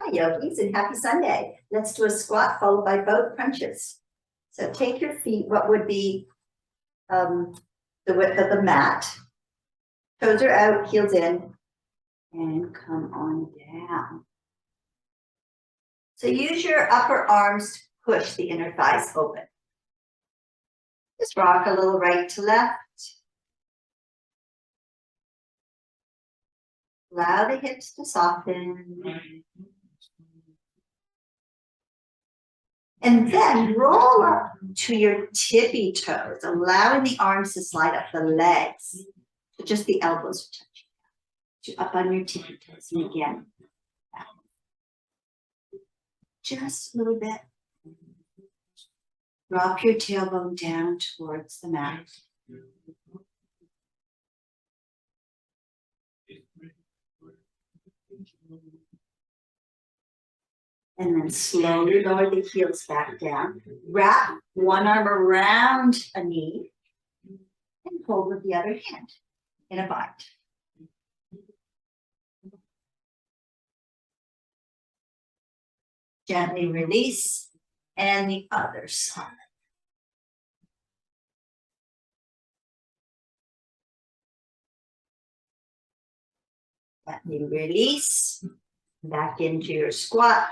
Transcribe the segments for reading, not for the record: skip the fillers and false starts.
Hi yogis and happy Sunday. Let's do a squat followed by boat crunches. So take your feet, what would be the width of the mat. Toes are out, heels in, and come on down. So use your upper arms to push the inner thighs open. Just rock a little right to left. Allow the hips to soften. And then roll up to your tippy toes, allowing the arms to slide up the legs. So just the elbows are touching. Up on your tippy toes. And again. Just a little bit. Drop your tailbone down towards the mat. And then slowly lower the heels back down. Wrap one arm around a knee and hold with the other hand in a bind. Gently release, and the other side. Gently release, back into your squat.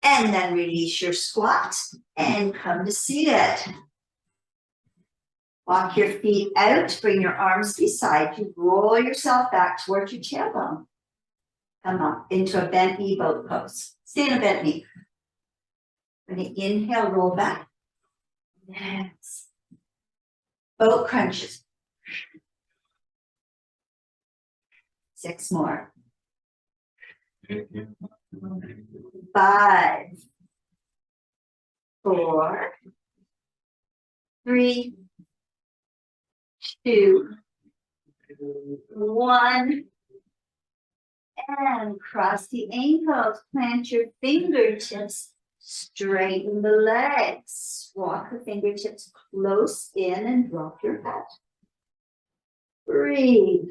And then release your squat and come to seated. Walk your feet out, bring your arms beside you, roll yourself back towards your tailbone. Come up into a bent knee boat pose. Stay in a bent knee. When you inhale, roll back. Yes. Boat crunches. 6 more. 5, 4, 3, 2, 1. And cross the ankles, plant your fingertips, straighten the legs. Walk the fingertips close in and drop your head. Breathe.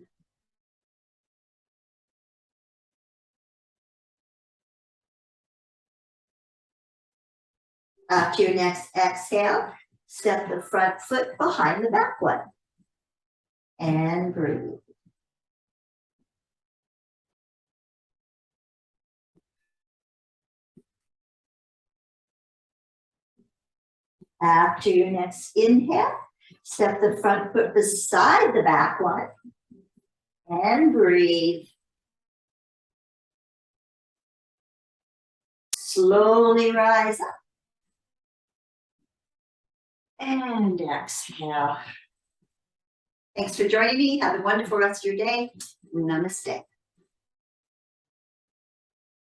After your next exhale, step the front foot behind the back one. And breathe. After your next inhale, step the front foot beside the back one. And breathe. Slowly rise up. And exhale. Thanks for joining me. Have a wonderful rest of your day. Namaste.